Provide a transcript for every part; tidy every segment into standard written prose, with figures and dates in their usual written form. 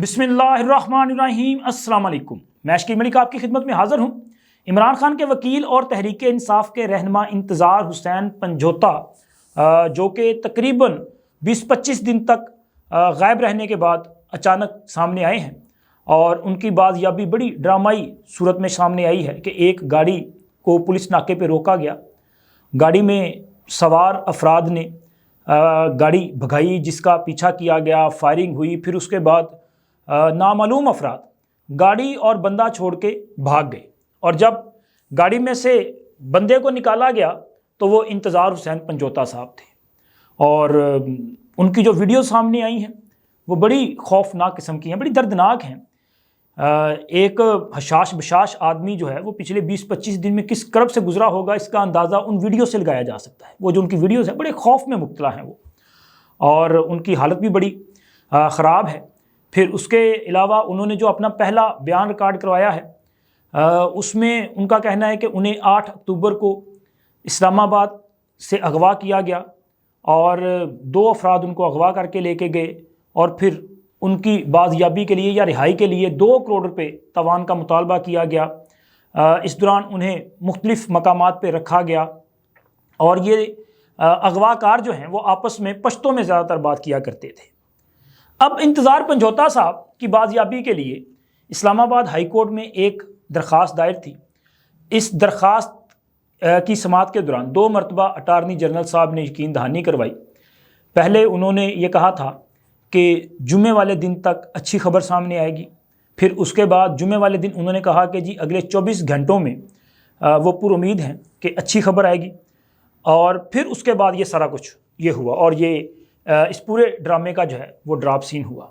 بسم اللہ الرحمن الرحیم۔ السلام علیکم، میں شکیل ملک آپ کی خدمت میں حاضر ہوں۔ عمران خان کے وکیل اور تحریک انصاف کے رہنما انتظار حسین پنجوتا جو کہ تقریباً 20-25 دن تک غائب رہنے کے بعد اچانک سامنے آئے ہیں، اور ان کی بازیابی بڑی ڈرامائی صورت میں سامنے آئی ہے کہ ایک گاڑی کو پولیس ناکے پہ روکا گیا، گاڑی میں سوار افراد نے گاڑی بھگائی جس کا پیچھا کیا گیا، فائرنگ ہوئی، پھر اس کے بعد نامعلوم افراد گاڑی اور بندہ چھوڑ کے بھاگ گئے، اور جب گاڑی میں سے بندے کو نکالا گیا تو وہ انتظار حسین پنجوتا صاحب تھے، اور ان کی جو ویڈیو سامنے آئی ہیں وہ بڑی خوفناک قسم کی ہیں، بڑی دردناک ہیں۔ ایک حشاش بشاش آدمی جو ہے وہ پچھلے 20-25 دن میں کس کرب سے گزرا ہوگا، اس کا اندازہ ان ویڈیو سے لگایا جا سکتا ہے۔ وہ جو ان کی ویڈیوز ہیں بڑے خوف میں مبتلا ہیں وہ، اور ان کی حالت بھی بڑی خراب ہے۔ پھر اس کے علاوہ انہوں نے جو اپنا پہلا بیان ریکارڈ کروایا ہے اس میں ان کا کہنا ہے کہ انہیں 8 اکتوبر کو اسلام آباد سے اغوا کیا گیا، اور 2 افراد ان کو اغوا کر کے لے کے گئے، اور پھر ان کی بازیابی کے لیے یا رہائی کے لیے 2 کروڑ روپے تاوان کا مطالبہ کیا گیا۔ اس دوران انہیں مختلف مقامات پہ رکھا گیا، اور یہ اغوا کار جو ہیں وہ آپس میں پشتوں میں زیادہ تر بات کیا کرتے تھے۔ اب انتظار پنجوتا صاحب کی بازیابی کے لیے اسلام آباد ہائی کورٹ میں ایک درخواست دائر تھی۔ اس درخواست کی سماعت کے دوران 2 مرتبہ اٹارنی جنرل صاحب نے یقین دہانی کروائی۔ پہلے انہوں نے یہ کہا تھا کہ جمعے والے دن تک اچھی خبر سامنے آئے گی، پھر اس کے بعد جمعے والے دن انہوں نے کہا کہ جی اگلے 24 گھنٹوں میں وہ پر امید ہیں کہ اچھی خبر آئے گی، اور پھر اس کے بعد یہ سارا کچھ یہ ہوا، اور یہ اس پورے ڈرامے کا جو ہے وہ ڈراپ سین ہوا۔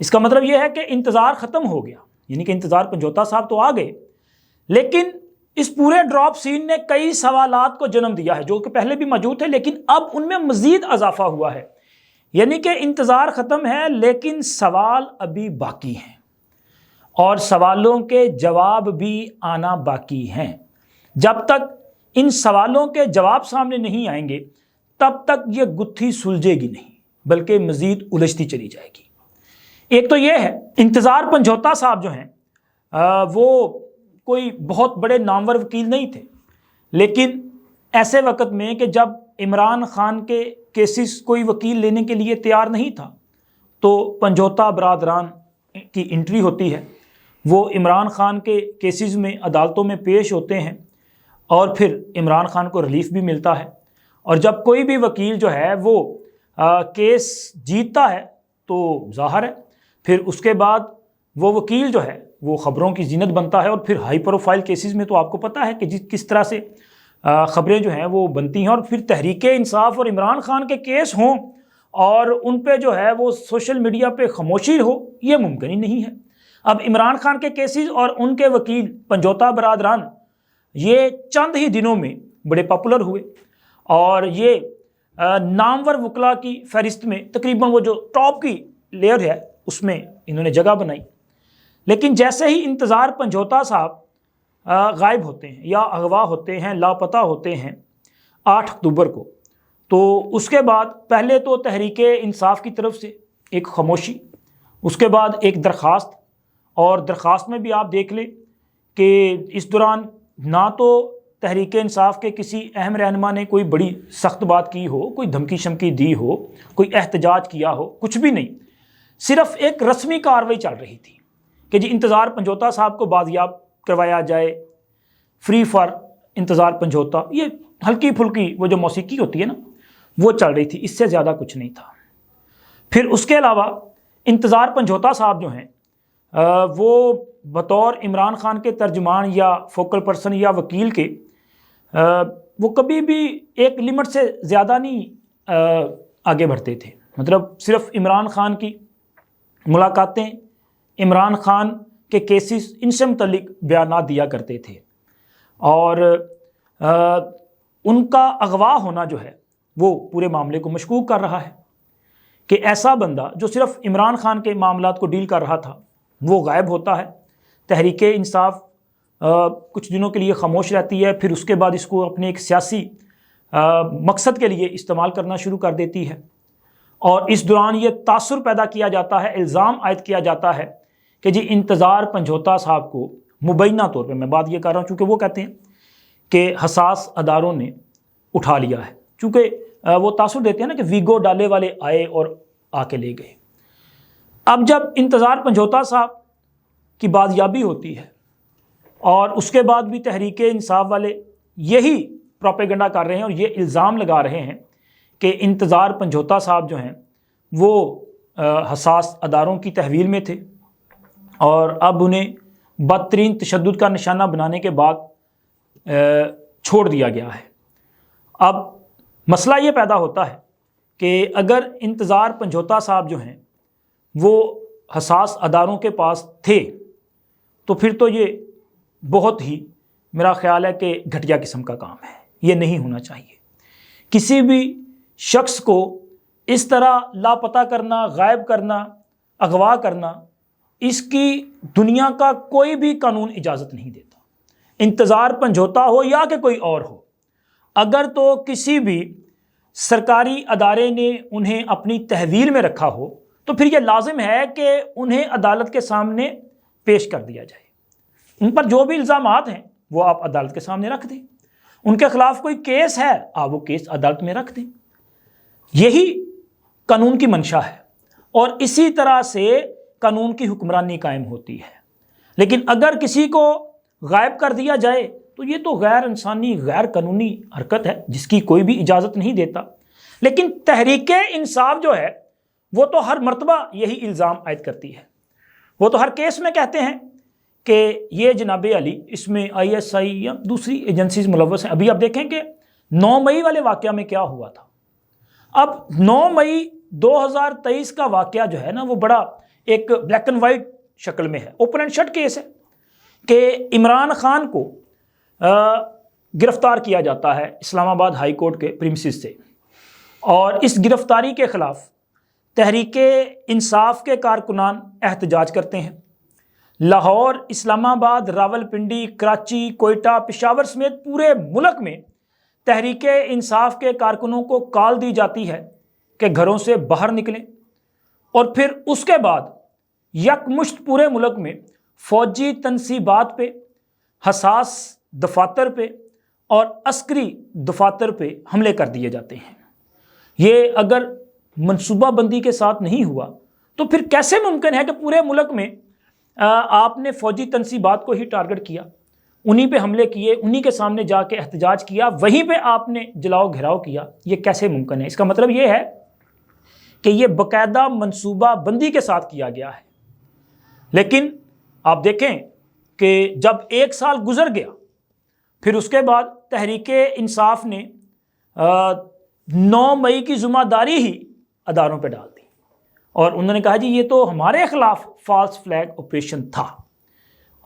اس کا مطلب یہ ہے کہ انتظار ختم ہو گیا، یعنی کہ انتظار پنجوتا صاحب تو آ گئے، لیکن اس پورے ڈراپ سین نے کئی سوالات کو جنم دیا ہے جو کہ پہلے بھی موجود تھے، لیکن اب ان میں مزید اضافہ ہوا ہے۔ یعنی کہ انتظار ختم ہے لیکن سوال ابھی باقی ہیں، اور سوالوں کے جواب بھی آنا باقی ہیں۔ جب تک ان سوالوں کے جواب سامنے نہیں آئیں گے تب تک یہ گتھی سلجھے گی نہیں، بلکہ مزید الجھتی چلی جائے گی۔ ایک تو یہ ہے، انتظار پنجوتا صاحب جو ہیں وہ کوئی بہت بڑے نامور وکیل نہیں تھے، لیکن ایسے وقت میں کہ جب عمران خان کے کیسز کوئی وکیل لینے کے لیے تیار نہیں تھا تو پنجوتا برادران کی انٹری ہوتی ہے، وہ عمران خان کے کیسز میں عدالتوں میں پیش ہوتے ہیں، اور پھر عمران خان کو ریلیف بھی ملتا ہے۔ اور جب کوئی بھی وکیل جو ہے وہ کیس جیتتا ہے تو ظاہر ہے پھر اس کے بعد وہ وکیل جو ہے وہ خبروں کی زینت بنتا ہے، اور پھر ہائی پروفائل کیسز میں تو آپ کو پتہ ہے کہ کس طرح سے خبریں جو ہیں وہ بنتی ہیں، اور پھر تحریک انصاف اور عمران خان کے کیس ہوں اور ان پہ جو ہے وہ سوشل میڈیا پہ خاموشی ہو، یہ ممکن ہی نہیں ہے۔ اب عمران خان کے کیسز اور ان کے وکیل پنجوتا برادران یہ چند ہی دنوں میں بڑے پاپولر ہوئے، اور یہ نامور وکلا کی فہرست میں تقریباً وہ جو ٹاپ کی لیئر ہے اس میں انہوں نے جگہ بنائی۔ لیکن جیسے ہی انتظار پنجوتا صاحب غائب ہوتے ہیں یا اغوا ہوتے ہیں، لاپتہ ہوتے ہیں 8 اکتوبر کو، تو اس کے بعد پہلے تو تحریک انصاف کی طرف سے ایک خاموشی، اس کے بعد ایک درخواست، اور درخواست میں بھی آپ دیکھ لیں کہ اس دوران نہ تو تحریک انصاف کے کسی اہم رہنما نے کوئی بڑی سخت بات کی ہو، کوئی دھمکی شمکی دی ہو، کوئی احتجاج کیا ہو، کچھ بھی نہیں، صرف ایک رسمی کارروائی چل رہی تھی کہ جی انتظار پنجوتا صاحب کو بازیاب کروایا جائے، فری فار انتظار پنجوتا، یہ ہلکی پھلکی وہ جو موسیقی ہوتی ہے نا وہ چل رہی تھی، اس سے زیادہ کچھ نہیں تھا۔ پھر اس کے علاوہ انتظار پنجوتا صاحب جو ہیں وہ بطور عمران خان کے ترجمان یا فوکل پرسن یا وکیل کے وہ کبھی بھی ایک لمٹ سے زیادہ نہیں آگے بڑھتے تھے، مطلب صرف عمران خان کی ملاقاتیں، عمران خان کے کیسز، ان سے متعلق بیانات دیا کرتے تھے، اور ان کا اغوا ہونا جو ہے وہ پورے معاملے کو مشکوک کر رہا ہے کہ ایسا بندہ جو صرف عمران خان کے معاملات کو ڈیل کر رہا تھا وہ غائب ہوتا ہے، تحریک انصاف کچھ دنوں کے لیے خاموش رہتی ہے، پھر اس کے بعد اس کو اپنے ایک سیاسی مقصد کے لیے استعمال کرنا شروع کر دیتی ہے، اور اس دوران یہ تاثر پیدا کیا جاتا ہے، الزام عائد کیا جاتا ہے کہ جی انتظار پنجھوتا صاحب کو مبینہ طور پہ، میں بات یہ کر رہا ہوں چونکہ وہ کہتے ہیں کہ حساس اداروں نے اٹھا لیا ہے، چونکہ وہ تاثر دیتے ہیں نا کہ ویگو ڈالے والے آئے اور آ کے لے گئے۔ اب جب انتظار پنجھوتا صاحب کی بازیابی ہوتی ہے اور اس کے بعد بھی تحریک انصاف والے یہی پروپیگنڈا کر رہے ہیں اور یہ الزام لگا رہے ہیں کہ انتظار پنجھوتا صاحب جو ہیں وہ حساس اداروں کی تحویل میں تھے اور اب انہیں بدترین تشدد کا نشانہ بنانے کے بعد چھوڑ دیا گیا ہے۔ اب مسئلہ یہ پیدا ہوتا ہے کہ اگر انتظار پنجھوتا صاحب جو ہیں وہ حساس اداروں کے پاس تھے تو پھر تو یہ بہت ہی میرا خیال ہے کہ گھٹیا قسم کا کام ہے، یہ نہیں ہونا چاہیے۔ کسی بھی شخص کو اس طرح لاپتہ کرنا، غائب کرنا، اغوا کرنا، اس کی دنیا کا کوئی بھی قانون اجازت نہیں دیتا، انتظار پنجھوتا ہو یا کہ کوئی اور ہو۔ اگر تو کسی بھی سرکاری ادارے نے انہیں اپنی تحویل میں رکھا ہو تو پھر یہ لازم ہے کہ انہیں عدالت کے سامنے پیش کر دیا جائے، ان پر جو بھی الزامات ہیں وہ آپ عدالت کے سامنے رکھ دیں، ان کے خلاف کوئی کیس ہے آپ وہ کیس عدالت میں رکھ دیں، یہی قانون کی منشا ہے اور اسی طرح سے قانون کی حکمرانی قائم ہوتی ہے۔ لیکن اگر کسی کو غائب کر دیا جائے تو یہ تو غیر انسانی، غیر قانونی حرکت ہے جس کی کوئی بھی اجازت نہیں دیتا۔ لیکن تحریک انصاف جو ہے وہ تو ہر مرتبہ یہی الزام عائد کرتی ہے، وہ تو ہر کیس میں کہتے ہیں کہ یہ جناب علی اس میں ISI یا دوسری ایجنسیز ملوث ہیں۔ ابھی آپ دیکھیں کہ 9 مئی والے واقعہ میں کیا ہوا تھا۔ اب 9 مئی 2023 کا واقعہ جو ہے نا وہ بڑا ایک بلیک اینڈ وائٹ شکل میں ہے، اوپن اینڈ شٹ کیس ہے کہ عمران خان کو گرفتار کیا جاتا ہے اسلام آباد ہائی کورٹ کے پریمسز سے، اور اس گرفتاری کے خلاف تحریک انصاف کے کارکنان احتجاج کرتے ہیں۔ لاہور، اسلام آباد، راولپنڈی، کراچی، کوئٹہ، پشاور سمیت پورے ملک میں تحریک انصاف کے کارکنوں کو کال دی جاتی ہے کہ گھروں سے باہر نکلیں، اور پھر اس کے بعد یکمشت پورے ملک میں فوجی تنصیبات پہ، حساس دفاتر پہ اور عسکری دفاتر پہ حملے کر دیے جاتے ہیں۔ یہ اگر منصوبہ بندی کے ساتھ نہیں ہوا تو پھر کیسے ممکن ہے کہ پورے ملک میں آپ نے فوجی تنصیبات کو ہی ٹارگٹ کیا، انہی پہ حملے کیے، انہی کے سامنے جا کے احتجاج کیا، وہیں پہ آپ نے جلاؤ گھیراؤ کیا؟ یہ کیسے ممکن ہے؟ اس کا مطلب یہ ہے کہ یہ باقاعدہ منصوبہ بندی کے ساتھ کیا گیا ہے۔ لیکن آپ دیکھیں کہ جب 1 سال گزر گیا پھر اس کے بعد تحریک انصاف نے 9 مئی کی ذمہ داری ہی اداروں پہ ڈال دی اور انہوں نے کہا جی یہ تو ہمارے خلاف فالس فلیگ آپریشن تھا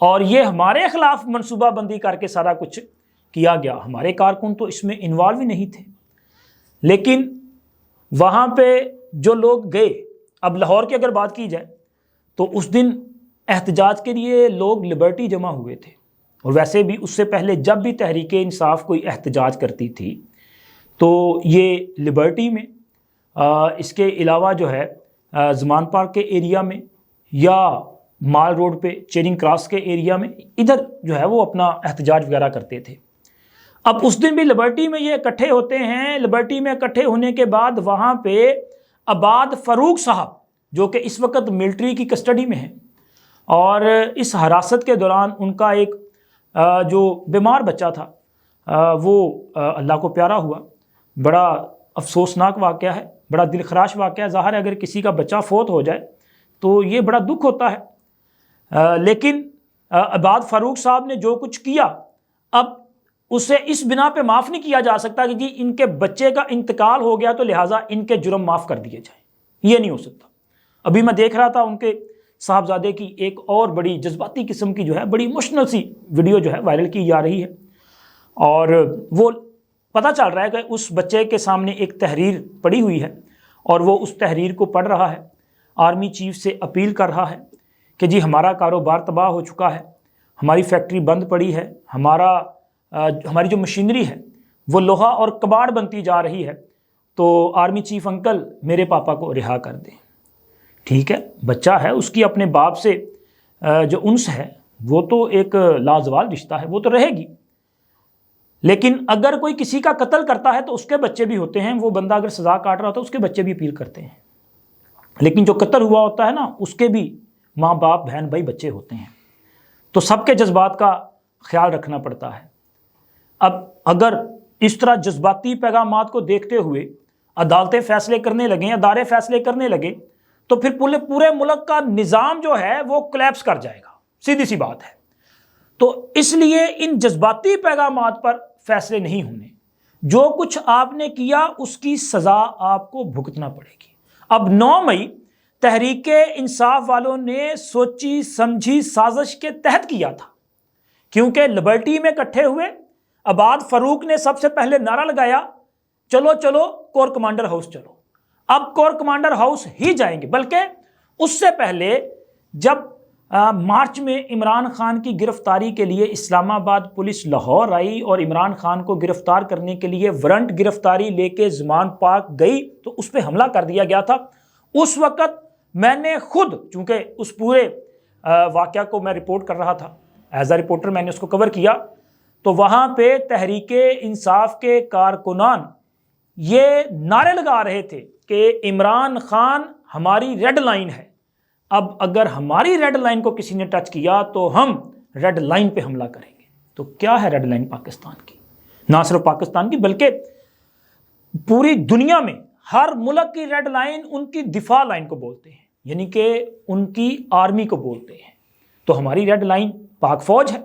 اور یہ ہمارے خلاف منصوبہ بندی کر کے سارا کچھ کیا گیا، ہمارے کارکن تو اس میں انوالو ہی نہیں تھے۔ لیکن وہاں پہ جو لوگ گئے، اب لاہور کی اگر بات کی جائے تو اس دن احتجاج کے لیے لوگ لبرٹی جمع ہوئے تھے، اور ویسے بھی اس سے پہلے جب بھی تحریک انصاف کوئی احتجاج کرتی تھی تو یہ لبرٹی میں، اس کے علاوہ جو ہے زمان پارک کے ایریا میں یا مال روڈ پہ چیرنگ کراس کے ایریا میں، ادھر جو ہے وہ اپنا احتجاج وغیرہ کرتے تھے۔ اب اس دن بھی لبرٹی میں یہ اکٹھے ہوتے ہیں۔ لبرٹی میں اکٹھے ہونے کے بعد وہاں پہ عباد فاروق صاحب جو کہ اس وقت ملٹری کی کسٹڈی میں ہیں، اور اس حراست کے دوران ان کا ایک جو بیمار بچہ تھا وہ اللہ کو پیارا ہوا۔ بڑا افسوسناک واقعہ ہے، بڑا دل خراش واقعہ ہے۔ ظاہر ہے اگر کسی کا بچہ فوت ہو جائے تو یہ بڑا دکھ ہوتا ہے، لیکن عباد فاروق صاحب نے جو کچھ کیا اب اسے اس بنا پہ معاف نہیں کیا جا سکتا کہ جی ان کے بچے کا انتقال ہو گیا تو لہٰذا ان کے جرم معاف کر دیے جائیں، یہ نہیں ہو سکتا۔ ابھی میں دیکھ رہا تھا ان کے صاحبزادے کی ایک اور بڑی جذباتی قسم کی جو ہے بڑی ایموشنل سی ویڈیو جو ہے وائرل کی جا رہی ہے، اور وہ پتہ چل رہا ہے کہ اس بچے کے سامنے ایک تحریر پڑی ہوئی ہے اور وہ اس تحریر کو پڑھ رہا ہے، آرمی چیف سے اپیل کر رہا ہے کہ جی ہمارا کاروبار تباہ ہو چکا ہے، ہماری فیکٹری بند پڑی ہے، ہماری جو مشینری ہے وہ لوہا اور کباڑ بنتی جا رہی ہے، تو آرمی چیف انکل میرے پاپا کو رہا کر دیں. ٹھیک ہے، بچہ ہے، اس کی اپنے باپ سے جو انس ہے وہ تو ایک لازوال رشتہ ہے، وہ تو رہے گی. لیکن اگر کوئی کسی کا قتل کرتا ہے تو اس کے بچے بھی ہوتے ہیں، وہ بندہ اگر سزا کاٹ رہا ہوتا ہے اس کے بچے بھی اپیل کرتے ہیں. لیکن جو قتل ہوا ہوتا ہے نا، اس کے بھی ماں باپ بہن بھائی بچے ہوتے ہیں. تو سب کے جذبات کا خیال رکھنا پڑتا ہے. اب اگر اس طرح جذباتی پیغامات کو دیکھتے ہوئے عدالتیں فیصلے کرنے لگیں، ادارے فیصلے کرنے لگے، تو پھر پورے ملک کا نظام جو ہے وہ کولیپس کر جائے گا. سیدھی سی بات ہے. تو اس لیے ان جذباتی پیغامات پر فیصلے نہیں ہونے. جو کچھ آپ نے کیا اس کی سزا آپ کو بھگتنا پڑے گی. اب 9 مئی تحریک انصاف والوں نے سوچی سمجھی سازش کے تحت کیا تھا، کیونکہ لبرٹی میں اکٹھے ہوئے. عباد فاروق نے سب سے پہلے نعرہ لگایا، چلو چلو کور کمانڈر ہاؤس چلو. اب کور کمانڈر ہاؤس ہی جائیں گے، بلکہ اس سے پہلے جب مارچ میں عمران خان کی گرفتاری کے لیے اسلام آباد پولیس لاہور آئی اور عمران خان کو گرفتار کرنے کے لیے وارنٹ گرفتاری لے کے زمان پاک گئی تو اس پہ حملہ کر دیا گیا تھا. اس وقت میں نے خود، چونکہ اس پورے واقعہ کو میں رپورٹ کر رہا تھا، ایز اے رپورٹر میں نے اس کو کور کیا، تو وہاں پہ تحریک انصاف کے کارکنان یہ نعرے لگا رہے تھے کہ عمران خان ہماری ریڈ لائن ہے. اب اگر ہماری ریڈ لائن کو کسی نے ٹچ کیا تو ہم ریڈ لائن پہ حملہ کریں گے. تو کیا ہے ریڈ لائن پاکستان کی؟ نہ صرف پاکستان کی بلکہ پوری دنیا میں ہر ملک کی ریڈ لائن ان کی دفاع لائن کو بولتے ہیں، یعنی کہ ان کی آرمی کو بولتے ہیں. تو ہماری ریڈ لائن پاک فوج ہے.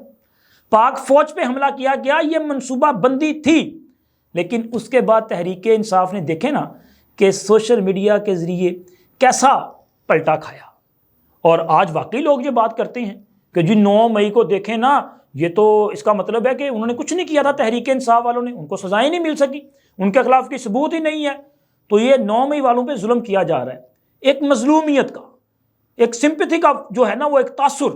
پاک فوج پہ حملہ کیا گیا، یہ منصوبہ بندی تھی. لیکن اس کے بعد تحریک انصاف نے دیکھے نا کہ سوشل میڈیا کے ذریعے کیسا پلٹا کھایا. اور آج واقعی لوگ یہ بات کرتے ہیں کہ جی 9 مئی کو دیکھیں نا، یہ تو اس کا مطلب ہے کہ انہوں نے کچھ نہیں کیا تھا. تحریک انصاف والوں نے، ان کو سزائیں نہیں مل سکی، ان کے خلاف کوئی ثبوت ہی نہیں ہے. تو یہ 9 مئی والوں پہ ظلم کیا جا رہا ہے، ایک مظلومیت کا، ایک سمپتھی کا جو ہے نا وہ ایک تاثر.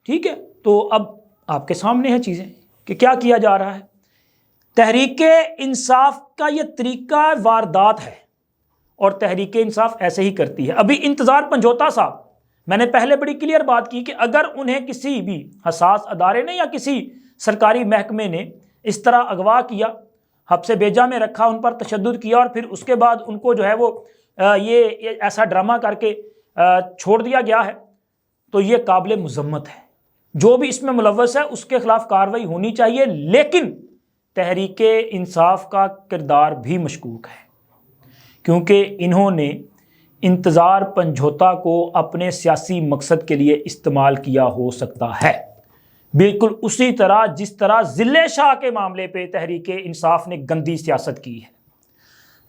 ٹھیک ہے، تو اب آپ کے سامنے ہیں چیزیں کہ کیا کیا جا رہا ہے. تحریک انصاف کا یہ طریقہ واردات ہے اور تحریک انصاف ایسے ہی کرتی ہے. ابھی انتظار پنجوتا صاحب، میں نے پہلے بڑی کلیئر بات کی کہ اگر انہیں کسی بھی حساس ادارے نے یا کسی سرکاری محکمے نے اس طرح اغوا کیا، حبس بیجا میں رکھا، ان پر تشدد کیا اور پھر اس کے بعد ان کو جو ہے وہ یہ ایسا ڈرامہ کر کے چھوڑ دیا گیا ہے، تو یہ قابل مذمت ہے. جو بھی اس میں ملوث ہے اس کے خلاف کارروائی ہونی چاہیے. لیکن تحریک انصاف کا کردار بھی مشکوک ہے، کیونکہ انہوں نے انتظار پنجھوتا کو اپنے سیاسی مقصد کے لیے استعمال کیا ہو سکتا ہے. بالکل اسی طرح جس طرح ضلع شاہ کے معاملے پہ تحریک انصاف نے گندی سیاست کی ہے.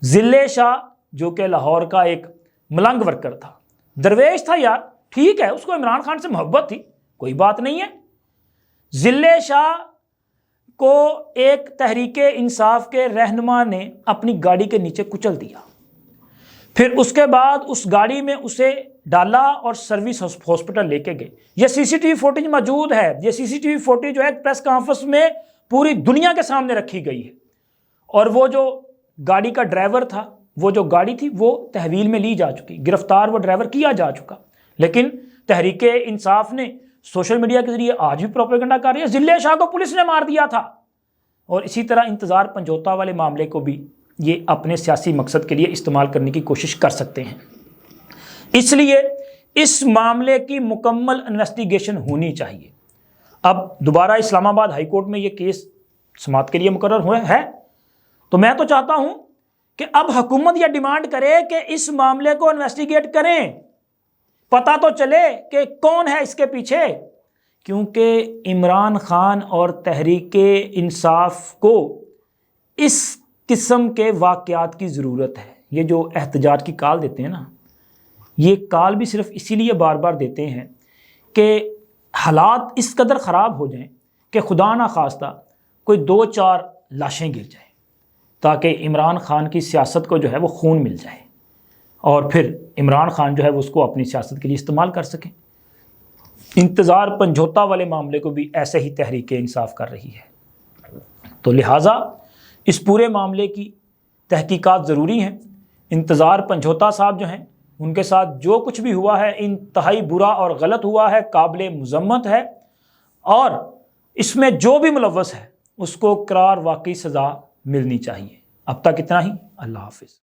ضلع شاہ جو کہ لاہور کا ایک ملنگ ورکر تھا، درویش تھا یار، ٹھیک ہے، اس کو عمران خان سے محبت تھی، کوئی بات نہیں ہے. ضلع شاہ کو ایک تحریک انصاف کے رہنما نے اپنی گاڑی کے نیچے کچل دیا، پھر اس کے بعد اس گاڑی میں اسے ڈالا اور سروس ہاسپٹل لے کے گئے. یہ سی سی ٹی وی فوٹیج موجود ہے. یہ سی سی ٹی وی فوٹیج جو ہے پریس کانفرنس میں پوری دنیا کے سامنے رکھی گئی ہے. اور وہ جو گاڑی کا ڈرائیور تھا، وہ جو گاڑی تھی وہ تحویل میں لی جا چکی، گرفتار وہ ڈرائیور کیا جا چکا. لیکن تحریک انصاف نے سوشل میڈیا کے ذریعے آج بھی پروپیگنڈا کر رہی ہے، ضلع شاہ کو پولیس نے مار دیا تھا. اور اسی طرح انتظار پنجوتا والے معاملے کو بھی یہ اپنے سیاسی مقصد کے لیے استعمال کرنے کی کوشش کر سکتے ہیں. اس لیے اس معاملے کی مکمل انویسٹیگیشن ہونی چاہیے. اب دوبارہ اسلام آباد ہائی کورٹ میں یہ کیس سماعت کے لیے مقرر ہوا ہے، تو میں تو چاہتا ہوں کہ اب حکومت یہ ڈیمانڈ کرے کہ اس معاملے کو انویسٹیگیٹ کریں، پتہ تو چلے کہ کون ہے اس کے پیچھے. کیونکہ عمران خان اور تحریک انصاف کو اس قسم کے واقعات کی ضرورت ہے. یہ جو احتجاج کی کال دیتے ہیں نا، یہ کال بھی صرف اسی لیے بار بار دیتے ہیں کہ حالات اس قدر خراب ہو جائیں کہ خدا نہ خواستہ کوئی 2-4 لاشیں گر جائیں، تاکہ عمران خان کی سیاست کو جو ہے وہ خون مل جائے اور پھر عمران خان جو ہے وہ اس کو اپنی سیاست کے لیے استعمال کر سکیں. انتظار پنجھوتا والے معاملے کو بھی ایسے ہی تحریک انصاف کر رہی ہے. تو لہٰذا اس پورے معاملے کی تحقیقات ضروری ہیں۔ انتظار پنجھوتا صاحب جو ہیں ان کے ساتھ جو کچھ بھی ہوا ہے انتہائی برا اور غلط ہوا ہے، قابل مذمت ہے، اور اس میں جو بھی ملوث ہے اس کو قرار واقعی سزا ملنی چاہیے۔ اب تک اتنا ہی، اللہ حافظ۔